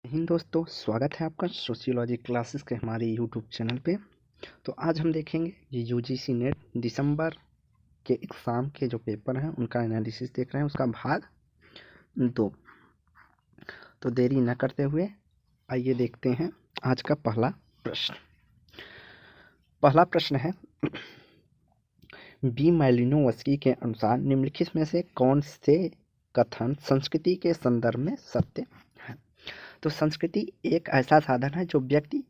हिंद दोस्तों, स्वागत है आपका सोशियोलॉजी क्लासेस के हमारे यूट्यूब चैनल पे। तो आज हम देखेंगे ये यूजीसी नेट दिसंबर के एग्ज़ाम के जो पेपर हैं उनका एनालिसिस देख रहे हैं, उसका भाग 2। तो देरी न करते हुए आइए देखते हैं आज का पहला प्रश्न। पहला प्रश्न है, बी मैलिनोवस्की के अनुसार निम्नलिखित में से कौन से कथन संस्कृति के संदर्भ में सत्य है। तो संस्कृति एक ऐसा साधन है जो व्यक्ति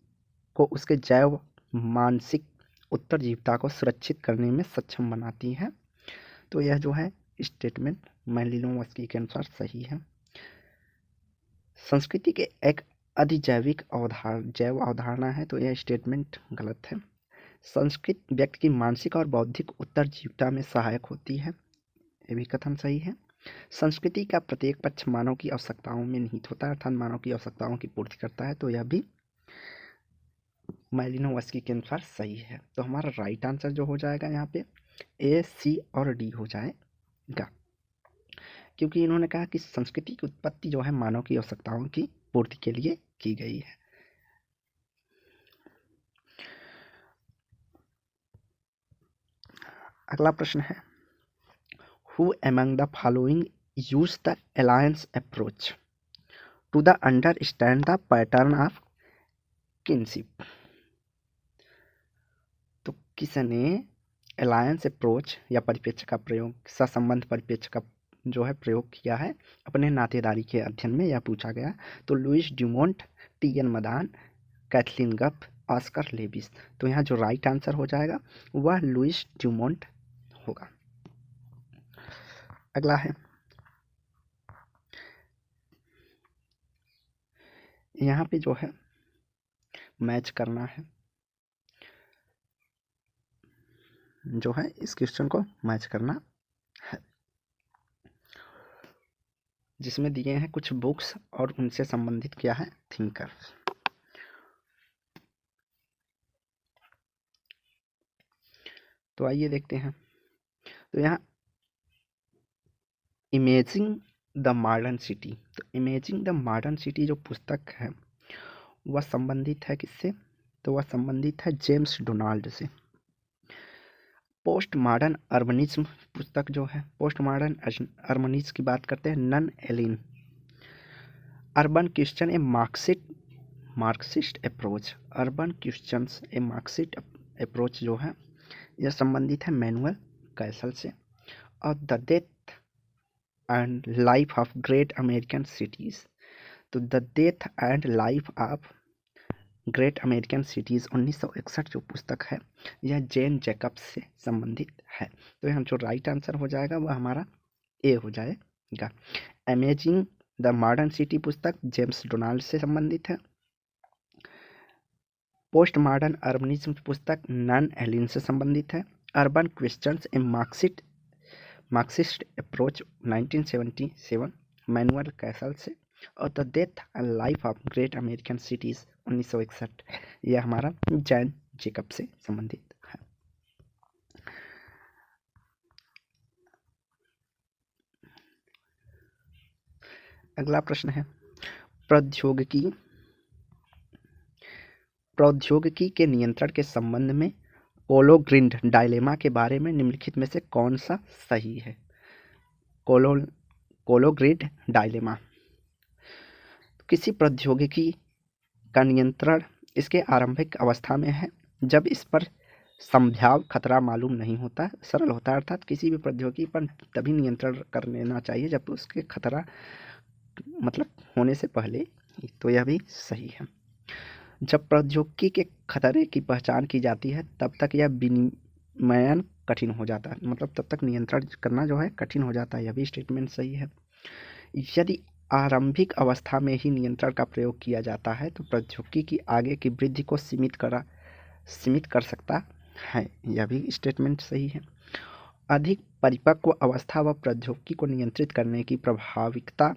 को उसके जैव मानसिक उत्तरजीविता को सुरक्षित करने में सक्षम बनाती है। तो यह जो है स्टेटमेंट मैलिनोवस्की के अनुसार सही है। संस्कृति के एक अधिजैविक जैव अवधारणा है, तो यह स्टेटमेंट गलत है। संस्कृति व्यक्ति की मानसिक और बौद्धिक उत्तरजीविता में सहायक होती है, यह भी कथन सही है। संस्कृति का प्रत्येक पक्ष मानव की आवश्यकताओं में निहित होता है, अर्थात मानव की आवश्यकताओं की पूर्ति करता है, तो यह भी मैलिनोवस्की के अनुसार सही है। तो हमारा राइट आंसर जो हो जाएगा यहाँ पे ए, सी और डी हो जाएगा, क्योंकि इन्होंने कहा कि संस्कृति की उत्पत्ति जो है मानव की आवश्यकताओं की पूर्ति के लिए की गई है। अगला प्रश्न है, who among the following use the alliance approach to the understand the pattern of kinship. तो किसने अलायंस अप्रोच या परिप्रेक्ष्य का प्रयोग, सहसंबंध परिप्रेक्ष्य का जो है प्रयोग किया है अपने नातेदारी के अध्ययन में, यह पूछा गया। तो Louis Dumont, T N Madan, Kathleen Gough, Oscar Lewis. तो यहाँ जो राइट आंसर हो जाएगा वह लुइस ड्यूमोंट होगा। अगला है, यहाँ पे जो है मैच करना है, जो है इस क्वेश्चन को मैच करना है, जिसमें दिए हैं कुछ बुक्स और उनसे संबंधित क्या है थिंकर। तो आइए देखते हैं। तो यहाँ इमेजिंग द मॉडर्न सिटी, तो इमेजिंग द मॉडर्न सिटी जो पुस्तक है वह संबंधित है किससे, तो वह संबंधित है जेम्स डोनाल्ड से। पोस्ट मॉडर्न अर्बनिज्म पुस्तक जो है, पोस्ट मॉडर्न अर्बनिज्म की बात करते हैं, Nan Ellin. Urban question a Marxist approach, urban questions a Marxist approach जो है यह संबंधित है मैनुअल कैसल से। और the death and life of great American cities, तो the death and life of great American cities 1961 जो पुस्तक है यह जेन जैकब्स से संबंधित है। तो यहाँ जो राइट आंसर हो जाएगा वह हमारा ए हो जाएगा। अमेजिंग द मॉडर्न सिटी पुस्तक जेम्स डोनाल्ड से संबंधित है। पोस्ट मॉडर्न अर्बनिज्म पुस्तक नन एलिन से संबंधित है। Urban questions a Marxist approach 1977 manual Castells से। और the death and life of great American cities 1961 यह हमारा जैन जेकब से संबंधित है। अगला प्रश्न है, प्रौद्योगिकी के नियंत्रण के संबंध में कोलोग्रिड डायलेमा के बारे में निम्नलिखित में से कौन सा सही है। कोलोग्रिड डायलेमा, किसी प्रौद्योगिकी का नियंत्रण इसके आरंभिक अवस्था में है जब इस पर संभाव्य खतरा मालूम नहीं होता, सरल होता है, अर्थात किसी भी प्रौद्योगिकी पर तभी नियंत्रण कर लेना चाहिए जब उसके खतरा मतलब होने से पहले। तो यह भी सही है। जब प्रौद्योगिकी के खतरे की पहचान की जाती है तब तक यह विनियमन कठिन हो जाता है, मतलब तब तक नियंत्रण करना जो है कठिन हो जाता है, यह भी स्टेटमेंट सही है। यदि आरंभिक अवस्था में ही नियंत्रण का प्रयोग किया जाता है तो प्रौद्योगिकी की आगे की वृद्धि को सीमित कर सकता है, यह भी स्टेटमेंट सही है। अधिक परिपक्व अवस्था व प्रौद्योगिकी को नियंत्रित करने की प्रभाविकता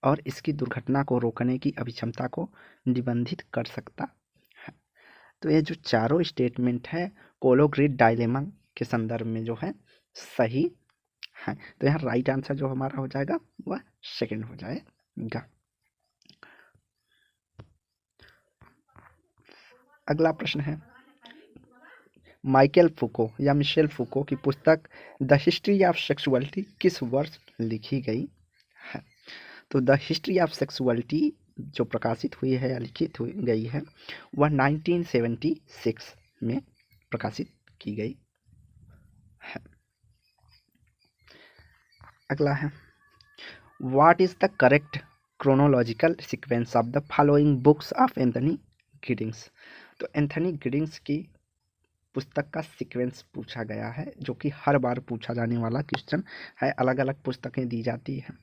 और इसकी दुर्घटना को रोकने की अभिक्षमता को निबंधित कर सकता है। तो ये जो चारों स्टेटमेंट है कोलोग्रिड डायलेमा के संदर्भ में जो है सही है। तो यहाँ राइट आंसर जो हमारा हो जाएगा वह सेकंड हो जाएगा। अगला प्रश्न है, माइकल फुको या मिशेल फुको की पुस्तक द हिस्ट्री ऑफ सेक्सुअलिटी किस वर्ष लिखी गई है? तो द हिस्ट्री ऑफ सेक्सुअलिटी जो प्रकाशित हुई है या लिखित हुई गई है वह 1976 में प्रकाशित की गई है। अगला है, what is the correct chronological sequence of the following books of Anthony Giddings? तो एंथनी गिडिंग्स की पुस्तक का सीक्वेंस पूछा गया है, जो कि हर बार पूछा जाने वाला क्वेश्चन है। अलग अलग पुस्तकें दी जाती हैं,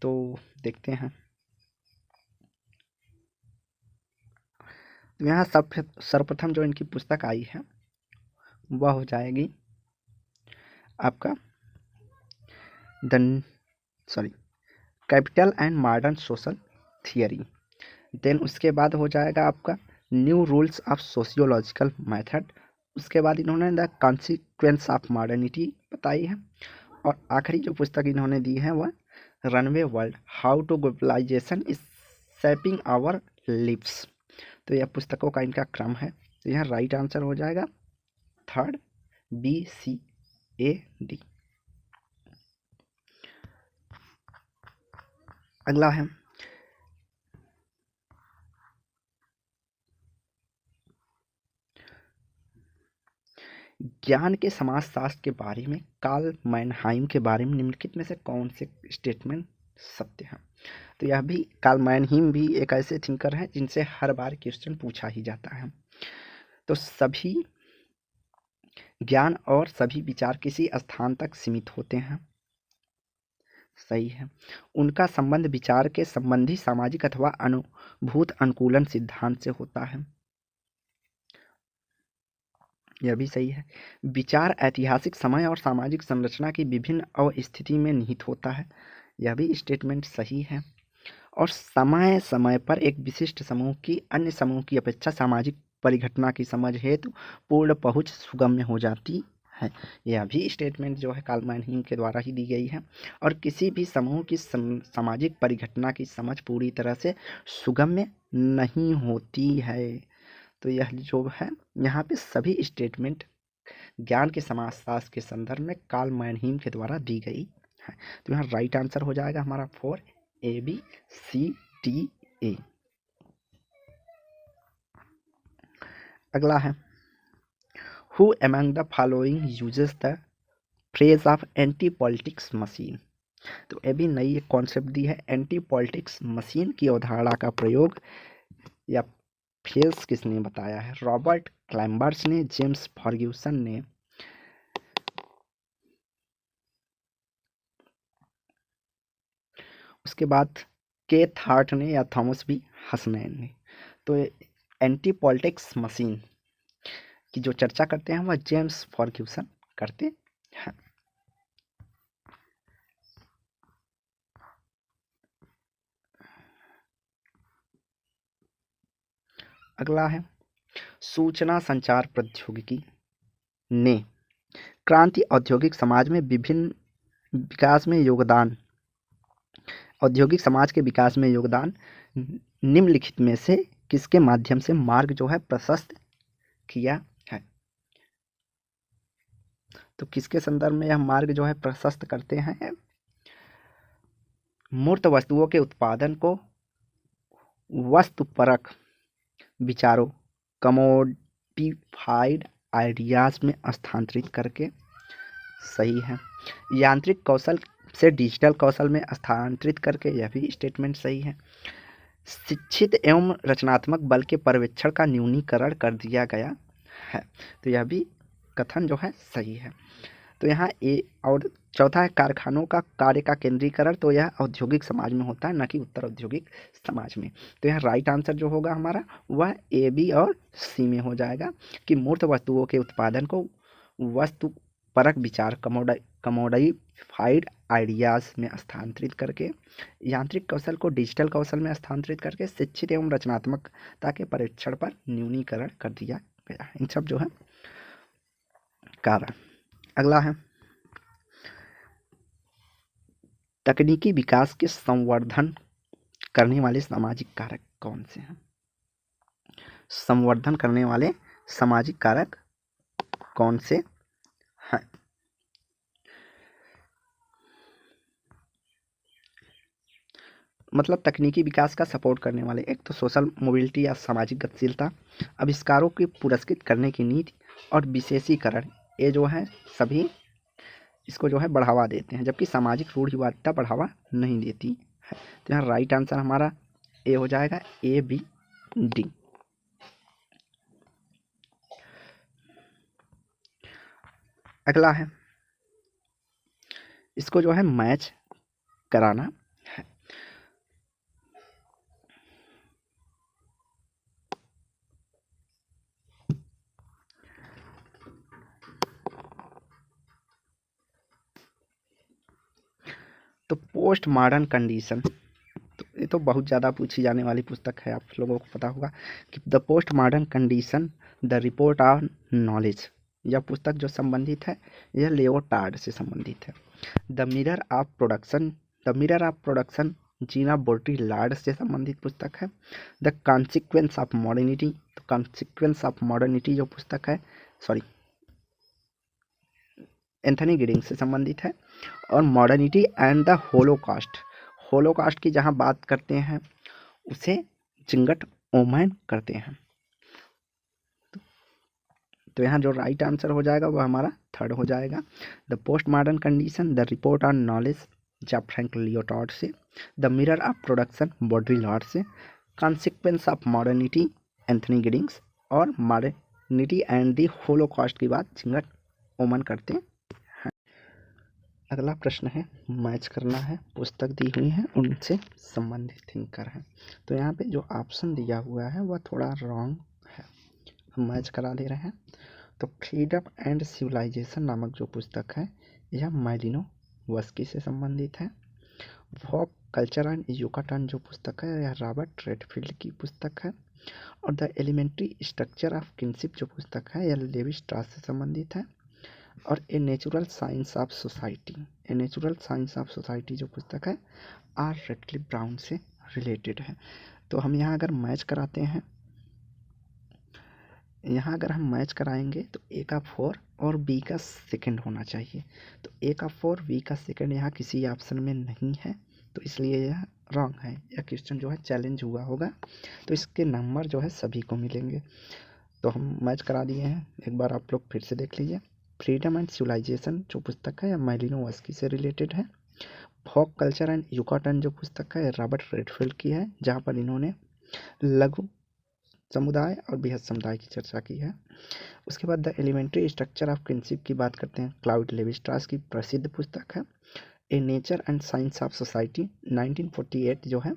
तो देखते हैं। तो यहाँ सर्वप्रथम जो इनकी पुस्तक आई है वह हो जाएगी आपका capital and modern social theory. Then उसके बाद हो जाएगा आपका new rules of sociological method. उसके बाद इन्होंने द कॉन्सिक्वेंस ऑफ मॉडर्निटी बताई है। और आखिरी जो पुस्तक इन्होंने दी है वह runaway world, how to globalisation is shaping our lives. तो यह पुस्तकों का इनका क्रम है। तो यहाँ राइट आंसर हो जाएगा थर्ड, BCAD। अगला है, ज्ञान के समाजशास्त्र के बारे में कार्ल मैनहाइम के बारे में निम्नलिखित में से कौन से स्टेटमेंट सत्य है? तो यह भी कार्ल मैनहाइम भी एक ऐसे थिंकर हैं जिनसे हर बार क्वेश्चन पूछा ही जाता है। तो सभी ज्ञान और सभी विचार किसी स्थान तक सीमित होते हैं, सही है। उनका संबंध विचार के संबंधी सामाजिक अथवा अनुभूत अनुकूलन सिद्धांत से होता है, यह भी सही है। विचार ऐतिहासिक समय और सामाजिक संरचना की विभिन्न अवस्थिति में निहित होता है, यह भी स्टेटमेंट सही है। और समय समय पर एक विशिष्ट समूह की अन्य समूह की अपेक्षा सामाजिक परिघटना की समझ हेतु पूर्ण पहुँच सुगम्य हो जाती है, यह भी स्टेटमेंट जो है कार्ल मैनहाइम के द्वारा ही दी गई है। और किसी भी समूह की सामाजिक परिघटना की समझ पूरी तरह से सुगम्य नहीं होती है। तो यह जो है यहाँ पे सभी स्टेटमेंट ज्ञान के समाजशास्त्र के संदर्भ में कार्ल मैनहाइम के द्वारा दी गई है। तो यहाँ राइट आंसर हो जाएगा हमारा 4, ABCDA। अगला है, who among the following uses the phrase of anti politics machine? तो ये भी नई एक कॉन्सेप्ट दी है, एंटी पॉलिटिक्स मशीन की अवधारणा का प्रयोग या फ्रेज किसने बताया है? रॉबर्ट क्लैम्बर्स ने, जेम्स फर्ग्यूसन ने, उसके बाद केथ हार्ट ने या थॉमस बी हसनैन ने। तो एंटी पॉलिटिक्स मशीन की जो चर्चा करते हैं वह जेम्स फर्ग्यूसन करते हैं। अगला है, सूचना संचार प्रौद्योगिकी ने क्रांति औद्योगिक समाज में विभिन्न विकास में योगदान, औद्योगिक समाज के विकास में योगदान निम्नलिखित में से किसके माध्यम से मार्ग जो है प्रशस्त किया है? तो किसके संदर्भ में यह मार्ग जो है प्रशस्त करते हैं? मूर्त वस्तुओं के उत्पादन को वस्तुपरक विचारों, कमोडिफाइड आइडियाज में स्थानांतरित करके, सही है। यांत्रिक कौशल से डिजिटल कौशल में स्थानांतरित करके, यह भी स्टेटमेंट सही है। शिक्षित एवं रचनात्मक बल के पर्यवेक्षण का न्यूनीकरण कर दिया गया है, तो यह भी कथन जो है सही है। तो यहाँ ए और चौथा है कारखानों का कार्य का केंद्रीकरण, तो यह औद्योगिक समाज में होता है, न कि उत्तर औद्योगिक समाज में। तो यहाँ राइट आंसर जो होगा हमारा वह A, B और C में हो जाएगा कि मूर्त वस्तुओं के उत्पादन को वस्तुपरक विचार, कमोडिफाइड आइडियाज में स्थानांतरित करके, यांत्रिक कौशल को डिजिटल कौशल में स्थानांतरित करके, शिक्षित एवं रचनात्मकता के परीक्षण पर न्यूनीकरण कर दिया गया। इन सब जो है कारण। अगला है, तकनीकी विकास के संवर्धन करने वाले सामाजिक कारक कौन से हैं? संवर्धन करने वाले सामाजिक कारक कौन से हैं? मतलब तकनीकी विकास का सपोर्ट करने वाले, एक तो सोशल मोबिलिटी या सामाजिक गतिशीलता, आविष्कारों की पुरस्कृत करने की नीति और विशेषीकरण, ये जो है सभी इसको जो है बढ़ावा देते हैं, जबकि सामाजिक रूढ़िवादिता बढ़ावा नहीं देती है। तो यहाँ राइट आंसर हमारा ए हो जाएगा, ए बी डी। अगला है, इसको जो है मैच कराना है। तो पोस्ट मॉडर्न कंडीशन, तो ये तो बहुत ज़्यादा पूछी जाने वाली पुस्तक है, आप लोगों को पता होगा कि the post modern condition the report on knowledge, यह पुस्तक जो संबंधित है यह लियोटार्ड से संबंधित है। द मिरर ऑफ प्रोडक्शन जीना बाउड्रिलार्ड से संबंधित पुस्तक है। द कॉन्सिक्वेंस ऑफ मॉडर्निटी, तो कॉन्सिक्वेंस ऑफ मॉडर्निटी जो पुस्तक है, सॉरी, एंथनी गिडिंग से संबंधित है। और मॉडर्निटी एंड द होलोकास्ट की जहाँ बात करते हैं उसे जिंगट ओमैन करते हैं। तो यहाँ जो राइट आंसर हो जाएगा वो हमारा थर्ड हो जाएगा, the post modern condition the report on knowledge जब फ्रैंक लियोटार्ड से, द मिरर ऑफ प्रोडक्शन बाउड्रिलार्ड से, consequence of modernity Anthony Giddings, और मॉडर्निटी एंड द होलोकास्ट की बात जिंगट ओमैन करते हैं। अगला प्रश्न है, मैच करना है, पुस्तक दी हुई है उनसे संबंधित थिंकर हैं। तो यहाँ पे जो ऑप्शन दिया हुआ है वह थोड़ा रॉन्ग है, हम मैच करा दे रहे हैं। तो फ्रीडम एंड सिविलाइजेशन नामक जो पुस्तक है यह मालिनोवस्की से संबंधित है। वॉक कल्चर एंड युकाटन जो पुस्तक है यह रॉबर्ट रेडफील्ड की पुस्तक है। और the elementary structure of kinship जो पुस्तक है यह लेवी स्ट्रॉस से संबंधित है। और a natural science of society जो पुस्तक है आर रेडक्लिफ ब्राउन से रिलेटेड है। तो हम यहाँ अगर मैच कराते हैं, यहाँ अगर हम मैच कराएंगे तो ए का 4 और बी का सेकंड होना चाहिए। तो ए का 4 बी का सेकंड यहाँ किसी ऑप्शन में नहीं है, तो इसलिए यह रॉन्ग है। यह क्वेश्चन जो है चैलेंज हुआ होगा, तो इसके नंबर जो है सभी को मिलेंगे। तो हम मैच करा दिए हैं, एक बार आप लोग फिर से देख लीजिए। फ्रीडम एंड सिविलाइजेशन जो पुस्तक है यह मालिनोवस्की से रिलेटेड है। वॉक कल्चर एंड युकाटन जो पुस्तक है रॉबर्ट रेडफील्ड की है, जहाँ पर इन्होंने लघु समुदाय और बृहद समुदाय की चर्चा की है। उसके बाद the elementary structure of kinship की बात करते हैं, क्लाउड लेवी स्ट्रॉस की प्रसिद्ध पुस्तक है। ए nature and science of society 1948 जो है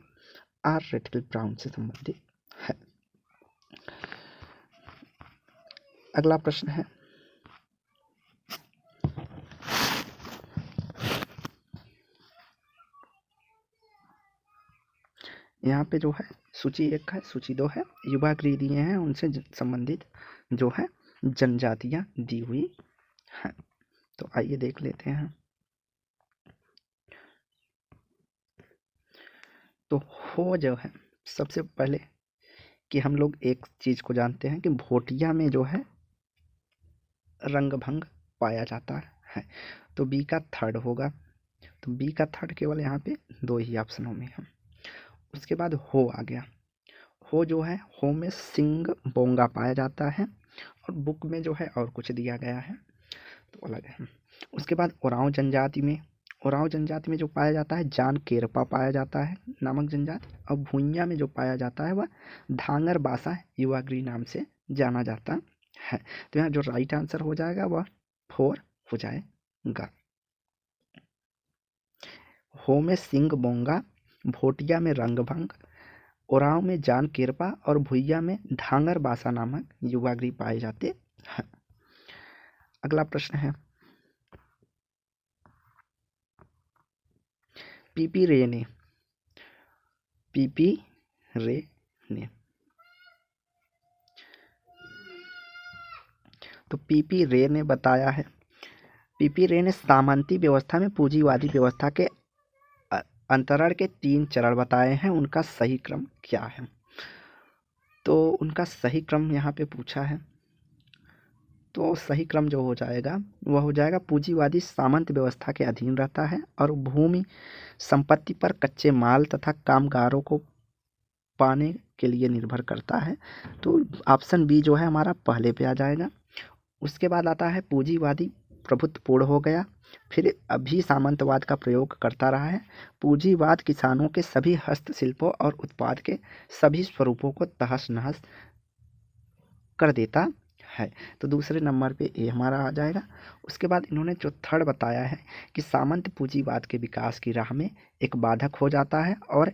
आर रेडक्लिफ ब्राउन से संबंधित है। अगला प्रश्न है, यहाँ पे जो है सूची 1 है, सूची 2 है, युवा गृह दिए हैं, उनसे संबंधित जो है जनजातियाँ दी हुई हैं। तो आइए देख लेते हैं। तो हो जो है, सबसे पहले कि हम लोग एक चीज़ को जानते हैं कि भोटिया में जो है रंगभंग पाया जाता है, तो बी का थर्ड होगा। तो बी का थर्ड केवल यहाँ पे 2 ही ऑप्शनों में है। उसके बाद हो आ गया, हो जो है, हो में सिंग बोंगा पाया जाता है, और बुक में जो है और कुछ दिया गया है तो अलग है। उसके बाद ओरांव जनजाति में जो पाया जाता है जान केरपा पाया जाता है नामक जनजाति, और भुइयां में जो पाया जाता है वह धांगर बासा युवागृह नाम से जाना जाता है। तो यहाँ जो राइट आंसर हो जाएगा वह 4 हो जाएगा। हो में सिंग बोंगा, भोटिया में रंगभंग, ओरांव में जान केरपा और भुइया में धांगर बासा नामक युवागृह पाए जाते हैं। अगला प्रश्न है, पीपी रे ने तो पीपी रे ने बताया है, पीपी रे ने सामंती व्यवस्था में पूंजीवादी व्यवस्था के अंतरण के 3 चरण बताए हैं, उनका सही क्रम क्या है। तो उनका सही क्रम यहाँ पे पूछा है। तो सही क्रम जो हो जाएगा वह हो जाएगा, पूंजीवादी सामंत व्यवस्था के अधीन रहता है और भूमि संपत्ति पर कच्चे माल तथा कामगारों को पाने के लिए निर्भर करता है। तो ऑप्शन बी जो है हमारा पहले पे आ जाएगा। उसके बाद आता है पूंजीवादी प्रभुत्व पूर्ण हो गया, फिर अभी सामंतवाद का प्रयोग करता रहा है। पूंजीवाद किसानों के सभी हस्तशिल्पों और उत्पाद के सभी स्वरूपों को तहस नहस कर देता है। तो दूसरे नंबर पे ये हमारा आ जाएगा। उसके बाद इन्होंने जो थर्ड बताया है कि सामंत पूंजीवाद के विकास की राह में एक बाधक हो जाता है और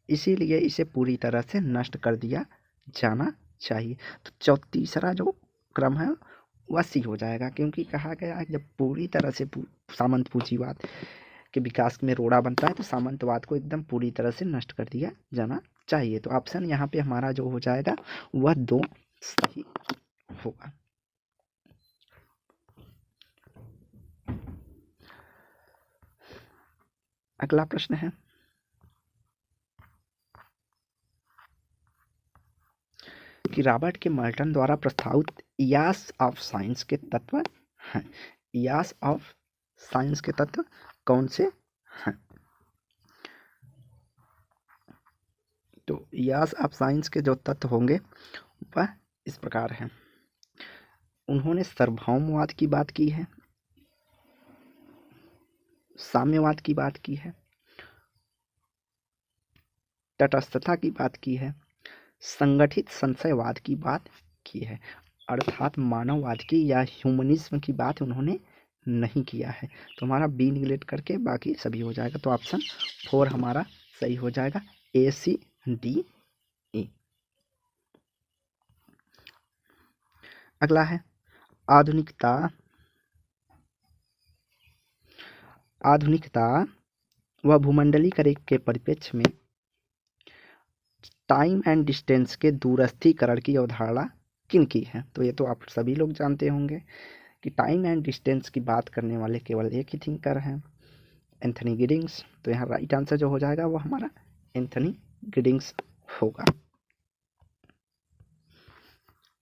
इसीलिए इसे पूरी तरह से नष्ट कर दिया जाना चाहिए। तो तीसरा जो क्रम है वह सी हो जाएगा, क्योंकि कहा गया है जब पूरी तरह से सामंत पूंजीवाद के विकास में रोड़ा बनता है तो सामंतवाद को एकदम पूरी तरह से नष्ट कर दिया जाना चाहिए। तो ऑप्शन यहाँ पे हमारा जो हो जाएगा वह 2 सही होगा। अगला प्रश्न है कि रॉबर्ट के मर्टन द्वारा प्रस्तावित इयास ऑफ साइंस के तत्व हैं। इयास ऑफ साइंस के तत्व कौन से हैं? तो इयास ऑफ साइंस के जो तत्व होंगे वह इस प्रकार हैं। उन्होंने सार्वभौमवाद की बात की है, साम्यवाद की बात की है, तटस्थता की बात की है, संगठित संशयवाद की बात की है, अर्थात मानववाद की या ह्यूमनिज्म की बात उन्होंने नहीं किया है। तो हमारा बी निगलेक्ट करके बाकी सभी हो जाएगा। तो ऑप्शन 4 हमारा सही हो जाएगा, ए सी डी ई। अगला है आधुनिकता। आधुनिकता व भूमंडलीकरण के परिप्रेक्ष्य में टाइम एंड डिस्टेंस के दूरस्थीकरण की अवधारणा किन की है? तो ये तो आप सभी लोग जानते होंगे कि टाइम एंड डिस्टेंस की बात करने वाले केवल एक ही थिंकर हैं, एंथनी गिडिंग्स। तो यहाँ राइट आंसर जो हो जाएगा वो हमारा एंथनी गिडिंग्स होगा।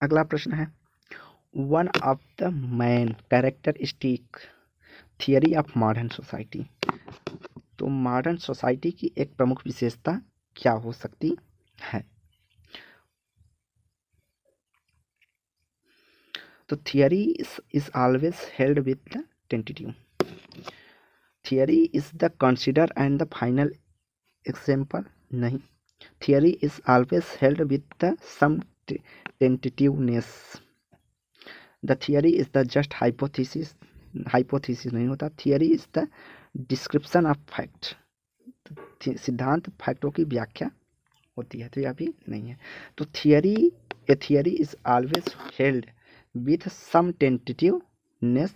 अगला प्रश्न है one of the main characteristic theory of modern society. तो मॉडर्न सोसाइटी की एक प्रमुख विशेषता क्या हो सकती है? तो theory is always held with the tentative. Theory is the consider and the final example नहीं, theory is always held with the some tentativeness. The theory is the just hypothesis, hypothesis नहीं होता, theory is the description of fact. सिद्धांत फैक्टों की व्याख्या होती है, तो यह भी नहीं है। तो theory, a theory is always held with some tentativeness.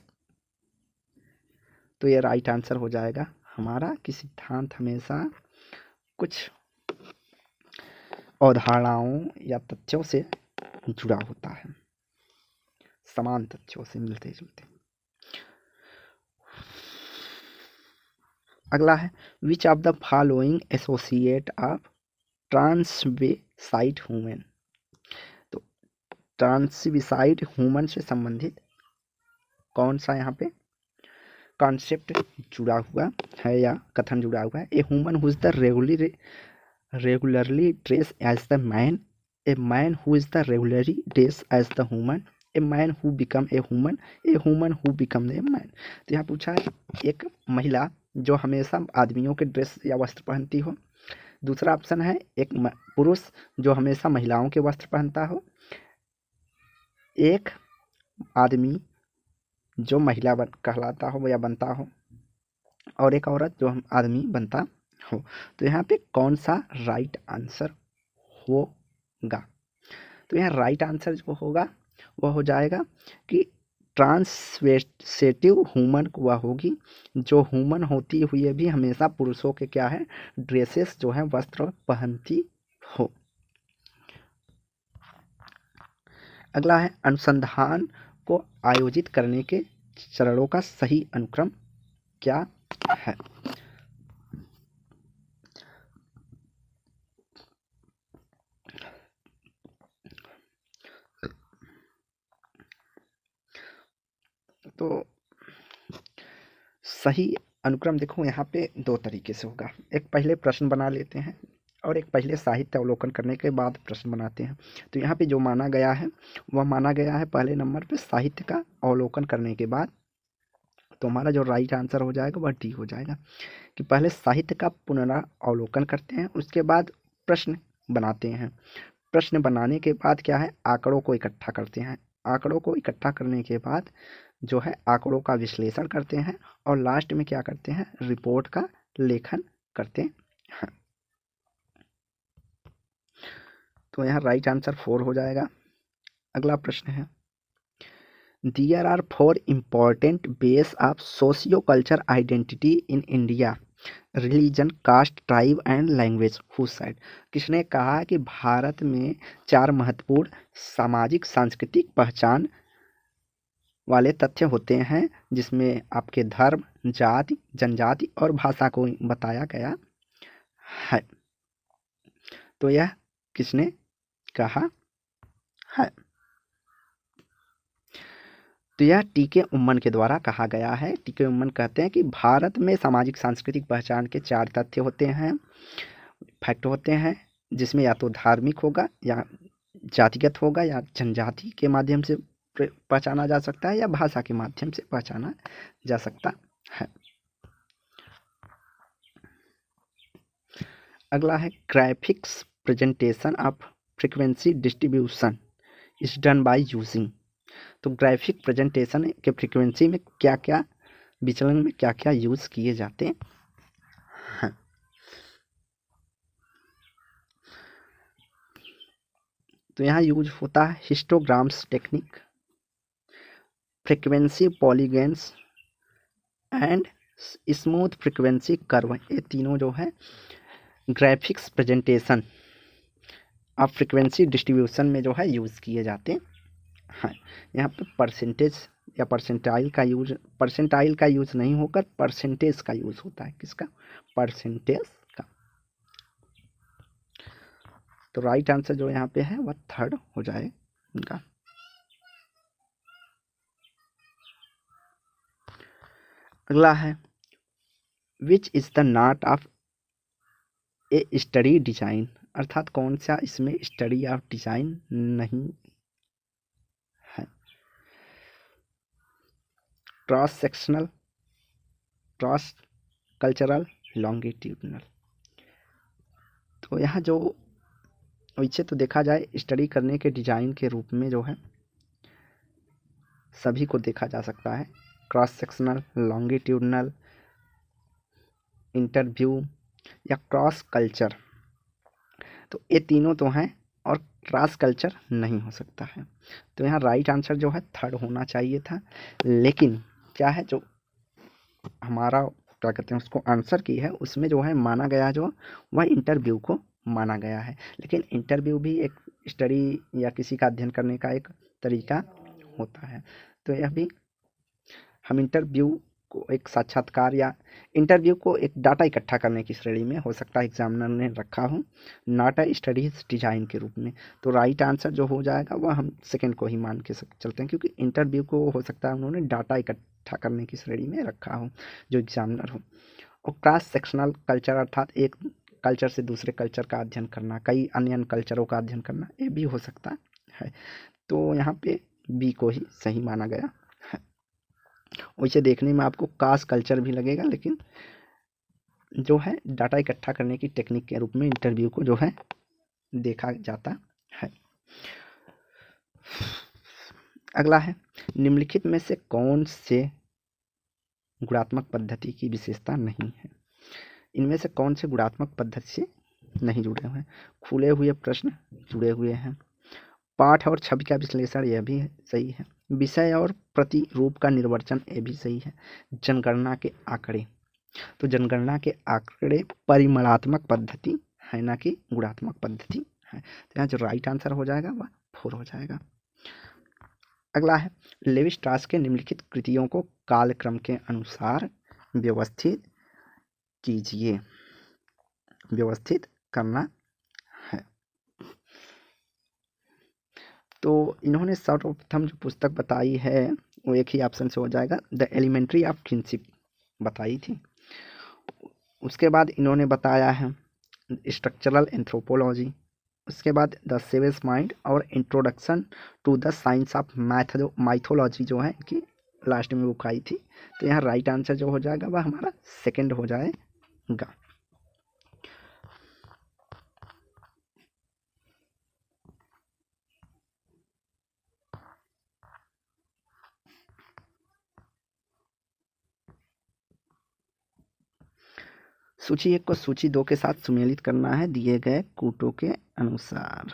तो ये राइट आंसर हो जाएगा हमारा कि सिद्धांत हमेशा कुछ अवधारणाओं या तथ्यों से जुड़ा होता है, समान तथ्यों से मिलते जुलते। अगला है which of the following associate of transvestite human. तो ट्रांसवेसाइड ह्यूमन से संबंधित कौन सा यहाँ पे कॉन्सेप्ट जुड़ा हुआ है या कथन जुड़ा हुआ है? A human who is the regularly dressed as the man, a man who is the regularly dressed as the woman, a man who become a woman, a woman who become a man। तो यहाँ पूछा है एक महिला जो हमेशा आदमियों के ड्रेस या वस्त्र पहनती हो। दूसरा ऑप्शन है एक पुरुष जो हमेशा महिलाओं के वस्त्र पहनता हो। एक आदमी जो महिला कहलाता हो या बनता हो, और एक औरत जो आदमी बनता हो। तो यहाँ पे कौन सा राइट आंसर होगा? तो यहाँ राइट आंसर जो होगा वह हो जाएगा कि ट्रांसवेसेटिव ह्यूमन वह होगी जो ह्यूमन होती हुई भी हमेशा पुरुषों के क्या है ड्रेसेस जो है वस्त्र पहनती हो। अगला है अनुसंधान को आयोजित करने के चरणों का सही अनुक्रम क्या है? तो सही अनुक्रम देखो यहाँ पे दो तरीके से होगा। एक पहले प्रश्न बना लेते हैं और एक पहले साहित्य अवलोकन करने के बाद प्रश्न बनाते हैं। तो यहाँ पे जो माना गया है वह माना गया है पहले नंबर पे साहित्य का अवलोकन करने के बाद। तो हमारा जो राइट आंसर हो जाएगा वह डी हो जाएगा कि पहले साहित्य का पुनरावलोकन करते हैं, उसके बाद प्रश्न बनाते हैं। प्रश्न बनाने के बाद क्या है, आंकड़ों को इकट्ठा करते हैं। आंकड़ों को इकट्ठा करने के बाद जो है आंकड़ों का विश्लेषण करते हैं और लास्ट में क्या करते हैं, रिपोर्ट का लेखन करते हैं। तो यहाँ राइट आंसर 4 हो जाएगा। अगला प्रश्न है, there are 4 important base of socio culture identity in India, religion, caste, tribe and language, who said. किसने कहा कि भारत में 4 महत्वपूर्ण सामाजिक सांस्कृतिक पहचान वाले तथ्य होते हैं, जिसमें आपके धर्म, जाति, जनजाति और भाषा को बताया गया है। तो यह किसने कहा है? तो यह टीके उम्मन के द्वारा कहा गया है। टीके उम्मन कहते हैं कि भारत में सामाजिक सांस्कृतिक पहचान के 4 तथ्य होते हैं, फैक्ट होते हैं, जिसमें या तो धार्मिक होगा या जातिगत होगा या जनजाति के माध्यम से पहचाना जा सकता है या भाषा के माध्यम से पहचाना जा सकता है। अगला है, graphics presentation of frequency distribution is done by using. तो ग्राफिक प्रेजेंटेशन के फ्रीक्वेंसी में क्या क्या, विचलन में क्या क्या यूज किए जाते हैं। तो यहाँ यूज होता है histograms technique, frequency polygons and smooth frequency curve. ये तीनों जो है graphics presentation of frequency distribution में जो है यूज़ किए जाते हैं। यहाँ पे परसेंटेज या परसेंटाइल का यूज़ नहीं होकर परसेंटेज का यूज़ होता है। किसका? परसेंटेज का। तो राइट आंसर जो यहाँ पे है वह 3rd हो जाएगा। अगला है, which is the not of A study design, अर्थात कौन सा इसमें स्टडी ऑफ डिजाइन नहीं है। Cross sectional, cross cultural, longitudinal. तो यहाँ जो वैसे तो देखा जाए स्टडी करने के डिजाइन के रूप में जो है सभी को देखा जा सकता है, क्रॉस सेक्शनल, लॉन्गिट्यूडनल, इंटरव्यू या क्रॉस कल्चर। तो ये तीनों तो हैं और क्रॉस कल्चर नहीं हो सकता है। तो यहाँ राइट आंसर जो है 3rd होना चाहिए था, लेकिन क्या है जो हमारा क्या कहते हैं उसको आंसर की है उसमें जो है माना गया जो वह इंटरव्यू को माना गया है। लेकिन इंटरव्यू भी एक स्टडी या किसी का अध्ययन करने का एक तरीका होता है। तो यह भी हम इंटरव्यू को एक साक्षात्कार या इंटरव्यू को एक डाटा इकट्ठा करने की श्रेणी में हो सकता है एग्जामिनर ने रखा हो, नॉट अ स्टडीज डिजाइन के रूप में। तो राइट आंसर जो हो जाएगा वह हम सेकंड को ही मान के चलते हैं, क्योंकि इंटरव्यू को हो सकता है उन्होंने डाटा इकट्ठा करने की श्रेणी में रखा हो जो एग्जामिनर हो। और क्रॉस सेक्शनल कल्चर अर्थात एक कल्चर से दूसरे कल्चर का अध्ययन करना, कई अन्य कल्चरों का अध्ययन करना, ये भी हो सकता है। तो यहाँ पे बी को ही सही माना गया है। वैसे देखने में आपको क्रॉस कल्चर भी लगेगा, लेकिन जो है डाटा इकट्ठा करने की टेक्निक के रूप में इंटरव्यू को जो है देखा जाता है। अगला है, निम्नलिखित में से कौन से गुणात्मक पद्धति की विशेषता नहीं है। इनमें से कौन से गुणात्मक पद्धति से नहीं जुड़े हुए हैं। खुले हुए प्रश्न जुड़े हुए हैं, पाठ और छवि का विश्लेषण यह भी सही है, विषय और प्रतिरूप का निर्वचन ये भी सही है, जनगणना के आंकड़े। तो जनगणना के आंकड़े परिमाणात्मक पद्धति है, ना कि गुणात्मक पद्धति है। तो यहाँ जो राइट आंसर हो जाएगा वह 4 हो जाएगा। अगला है, लेवी स्ट्रास के निम्नलिखित कृतियों को कालक्रम के अनुसार व्यवस्थित कीजिए। व्यवस्थित करना है। तो इन्होंने सर्वप्रथम जो पुस्तक बताई है वो एक ही ऑप्शन से हो जाएगा, द एलिमेंट्री ऑफ किनशिप बताई थी। उसके बाद इन्होंने बताया है स्ट्रक्चरल एंथ्रोपोलॉजी, उसके बाद द सेवेज माइंड और introduction to the science of mythology जो है कि लास्ट में बुक आई थी। तो यहाँ राइट आंसर जो हो जाएगा वह हमारा सेकंड हो जाएगा। सूची 1 को सूची 2 के साथ सुमेलित करना है दिए गए कूटों के अनुसार।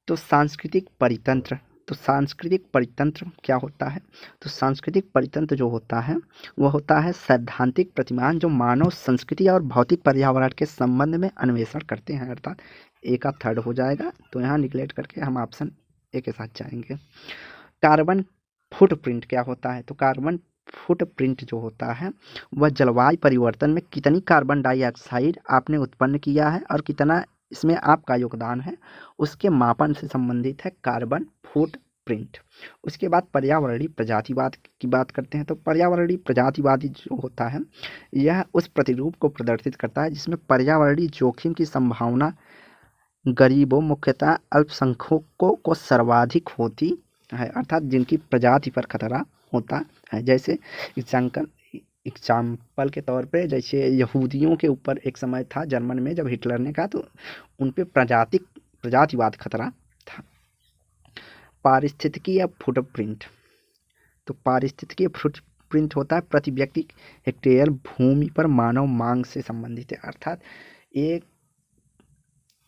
तो सांस्कृतिक परितंत्र, तो सांस्कृतिक परितंत्र क्या होता है? तो सांस्कृतिक परितंत्र जो होता है वह होता है सैद्धांतिक प्रतिमान जो मानव संस्कृति और भौतिक पर्यावरण के संबंध में अन्वेषण करते हैं, अर्थात ए का थर्ड हो जाएगा। तो यहाँ निगलेक्ट करके हम ऑप्शन ए के साथ जाएंगे। कार्बन फुटप्रिंट क्या होता है? तो कार्बन फुटप्रिंट जो होता है वह जलवायु परिवर्तन में कितनी कार्बन डाइऑक्साइड आपने उत्पन्न किया है और कितना इसमें आपका योगदान है, उसके मापन से संबंधित है कार्बन फुटप्रिंट। उसके बाद पर्यावरणीय प्रजातिवाद की बात करते हैं। तो पर्यावरणीय प्रजातिवादी जो होता है यह उस प्रतिरूप को प्रदर्शित करता है जिसमें पर्यावरणीय जोखिम की संभावना गरीबों, मुख्यतः अल्पसंख्यकों को सर्वाधिक होती है, अर्थात जिनकी प्रजाति पर खतरा होता है। जैसे एग्जाम्पल के तौर पे जैसे यहूदियों के ऊपर एक समय था जर्मन में जब हिटलर ने कहा, तो उन पे प्रजातिवाद खतरा था। पारिस्थितिकीय फुटप्रिंट, तो पारिस्थितिकीय फुटप्रिंट होता है प्रति व्यक्ति हेक्टेयर भूमि पर मानव मांग से संबंधित है, अर्थात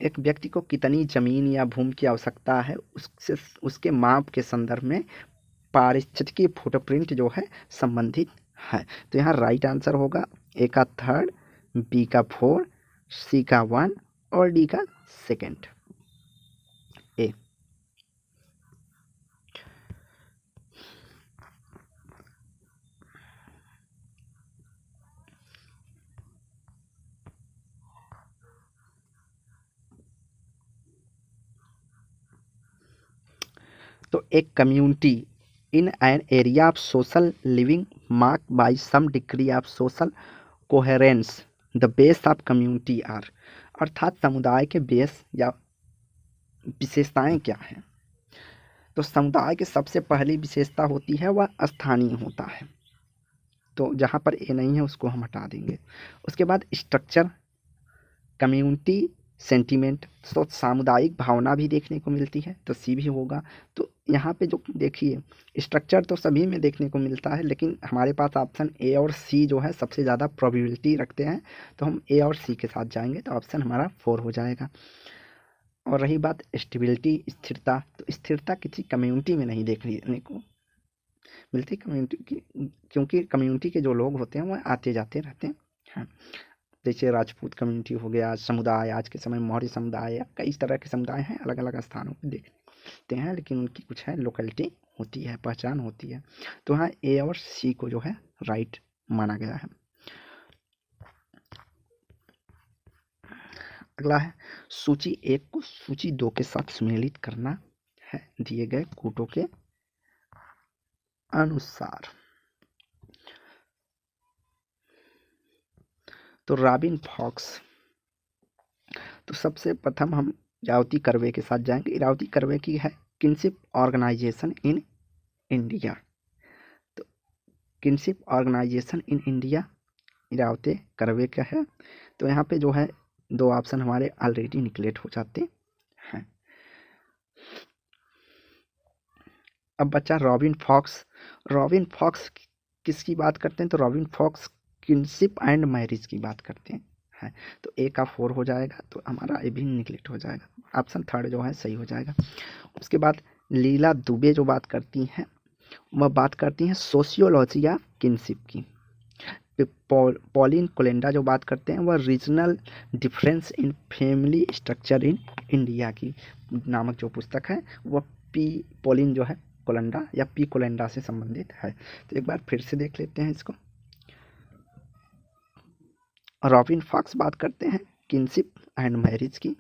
एक व्यक्ति को कितनी जमीन या भूमि की आवश्यकता है उससे उसके माप के संदर्भ में पारिस्थितिकीय फुटप्रिंट जो है संबंधित है। तो यहाँ राइट आंसर होगा ए का थर्ड, बी का 4, सी का 1 और डी का सेकंड। ए तो एक community in an area of social living marked by some degree of social coherence, the base of community are, अर्थात समुदाय के बेस या विशेषताएं क्या हैं? तो समुदाय की सबसे पहली विशेषता होती है वह स्थानीय होता है, तो जहाँ पर ए नहीं है उसको हम हटा देंगे। उसके बाद स्ट्रक्चर, कम्युनिटी सेंटीमेंट, तो सामुदायिक भावना भी देखने को मिलती है, तो सी भी होगा। तो यहाँ पे जो देखिए स्ट्रक्चर तो सभी में देखने को मिलता है, लेकिन हमारे पास ऑप्शन ए और सी जो है सबसे ज़्यादा प्रोबेबिलिटी रखते हैं, तो हम ए और सी के साथ जाएंगे, तो ऑप्शन हमारा 4 हो जाएगा। और रही बात स्टेबिलिटी, स्थिरता, तो स्थिरता किसी कम्युनिटी में नहीं देखने को मिलती कम्युनिटी की, क्योंकि कम्युनिटी के जो लोग होते हैं वह आते जाते रहते हैं। जैसे राजपूत कम्युनिटी हो गया, समुदाय आज के समय मौर्य समुदाय, या कई तरह के समुदाय हैं अलग अलग स्थानों पर देखते हैं, लेकिन उनकी कुछ है लोकेलिटी होती है, पहचान होती है। तो हाँ ए और सी को जो है राइट माना गया है। अगला है सूची 1 को सूची 2 के साथ सुमेलित करना है दिए गए कूटों के अनुसार। तो रॉबिन फॉक्स, तो सबसे प्रथम हम इरावती कर्वे के साथ जाएंगे। इरावती कर्वे की है किनशिप ऑर्गेनाइजेशन इन इंडिया, तो kinship organisation in India Irawati Karve का है। तो यहाँ पे जो है 2 ऑप्शन हमारे ऑलरेडी निकलेट हो जाते हैं। अब बच्चा रॉबिन फॉक्स। रॉबिन फॉक्स किसकी बात करते हैं? तो Robin Fox kinship and marriage की बात करते हैं। तो ए का 4 हो जाएगा, तो हमारा ए भी निगलेक्ट हो जाएगा, ऑप्शन थर्ड जो है सही हो जाएगा। उसके बाद लीला दुबे जो बात करती हैं वह बात करती हैं सोशियोलॉजी या किनशिप की। पॉलिन कोलेंडा जो बात करते हैं वह regional difference in family structure in India की नामक जो पुस्तक है वह पॉलिन जो है कोलेंडा या पी कोलेंडा से संबंधित है। तो एक बार फिर से देख लेते हैं इसको। रॉबिन फॉक्स बात करते हैं किनशिप एंड मैरिज की,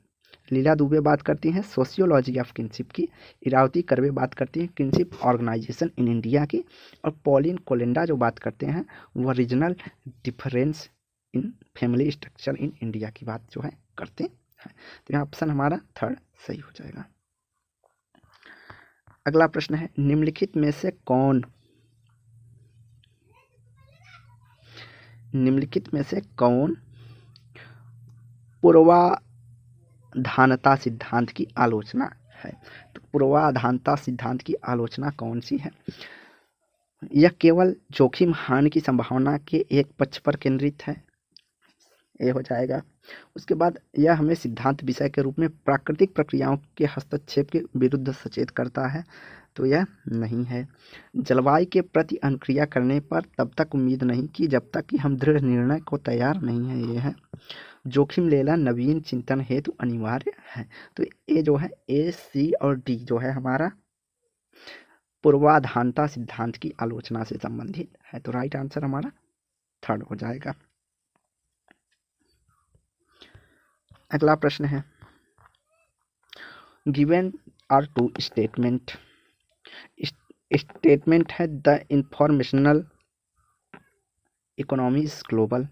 लीला दुबे बात करती हैं सोशियोलॉजी ऑफ किनशिप की, इरावती कर्वे बात करती हैं किनशिप ऑर्गेनाइजेशन इन इंडिया की, और पॉलिन कोलेंडा जो बात करते हैं वह regional difference in family structure in India की बात जो है करते हैं। तो यहाँ ऑप्शन हमारा थर्ड सही हो जाएगा। अगला प्रश्न है निम्नलिखित में से कौन पूर्वाधानता सिद्धांत की आलोचना है। तो पूर्वाधानता सिद्धांत की आलोचना कौन सी है। यह केवल जोखिम हानि की संभावना के एक पक्ष पर केंद्रित है, ये हो जाएगा। उसके बाद यह हमें सिद्धांत विषय के रूप में प्राकृतिक प्रक्रियाओं के हस्तक्षेप के विरुद्ध सचेत करता है, तो यह नहीं है। जलवायु के प्रति अनुक्रिया करने पर तब तक उम्मीद नहीं कि जब तक कि हम दृढ़ निर्णय को तैयार नहीं है, ये है। जोखिम लेना नवीन चिंतन हेतु अनिवार्य है। तो ये जो है ए, सी और डी जो है हमारा पूर्वाधानता सिद्धांत की आलोचना से संबंधित है। तो राइट आंसर हमारा थर्ड हो जाएगा। अगला प्रश्न है गिवन आर टू स्टेटमेंट है the informational economy is global.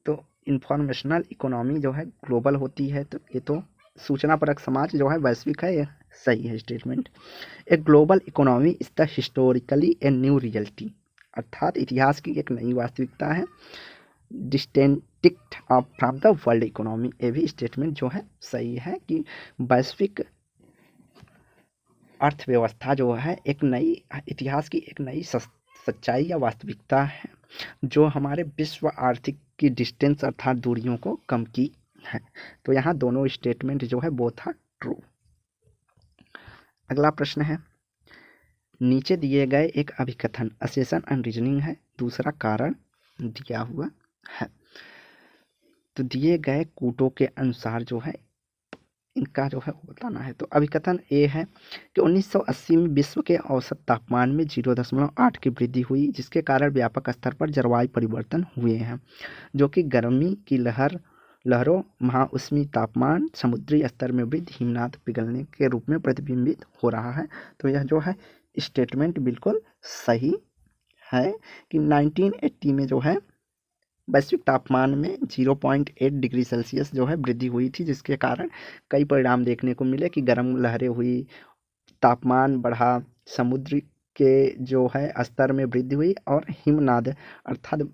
तो इंफॉर्मेशनल इकोनॉमी जो है ग्लोबल होती है, तो ये तो सूचना परक समाज जो है वैश्विक है, ये सही है statement. A global economy is the historically a new reality, अर्थात इतिहास की एक नई वास्तविकता है। डिस्टेंटिक्ट फ्रॉम द वर्ल्ड इकोनॉमी, ये भी स्टेटमेंट जो है सही है कि वैश्विक अर्थव्यवस्था जो है एक नई इतिहास की एक नई सच्चाई या वास्तविकता है जो हमारे विश्व आर्थिक की डिस्टेंस अर्थात दूरियों को कम की है। तो यहाँ दोनों स्टेटमेंट जो है बोथ आर ट्रू। अगला प्रश्न है नीचे दिए गए एक अभिकथन असेशन एंड रीजनिंग है, दूसरा कारण दिया हुआ है। तो दिए गए कूटों के अनुसार जो है इनका जो है वो बताना है। तो अभिकथन ए है कि 1980 में विश्व के औसत तापमान में 0.8 की वृद्धि हुई, जिसके कारण व्यापक स्तर पर जलवायु परिवर्तन हुए हैं, जो कि गर्मी की लहरों, महाउष्मी तापमान, समुद्री स्तर में वृद्धि, हिमनाद पिघलने के रूप में प्रतिबिंबित हो रहा है। तो यह जो है स्टेटमेंट बिल्कुल सही है कि 1980 में जो है वैश्विक तापमान में 0.8 डिग्री सेल्सियस जो है वृद्धि हुई थी, जिसके कारण कई परिणाम देखने को मिले कि गर्म लहरें हुई, तापमान बढ़ा, समुद्र के जो है स्तर में वृद्धि हुई और हिमनाद अर्थात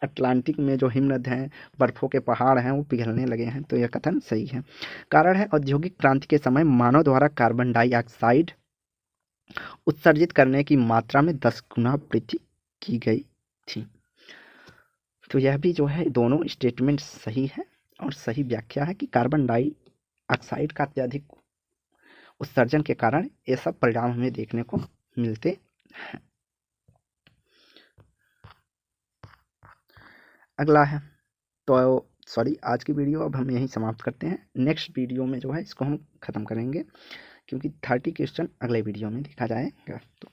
अटलांटिक में जो हिमनद हैं, बर्फों के पहाड़ हैं, वो पिघलने लगे हैं। तो यह कथन सही है। कारण है औद्योगिक क्रांति के समय मानव द्वारा कार्बन डाइऑक्साइड उत्सर्जित करने की मात्रा में 10 गुना वृद्धि की गई थी। तो यह भी जो है दोनों स्टेटमेंट सही है और सही व्याख्या है कि कार्बन डाइऑक्साइड का अत्यधिक उत्सर्जन के कारण ये सब परिणाम हमें देखने को मिलते हैं। अगला है तो आज की वीडियो अब हम यहीं समाप्त करते हैं। नेक्स्ट वीडियो में जो है इसको हम ख़त्म करेंगे, क्योंकि 30 क्वेश्चन अगले वीडियो में देखा जाएगा। तो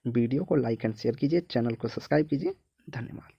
वीडियो को लाइक एंड शेयर कीजिए, चैनल को सब्सक्राइब कीजिए। धन्यवाद।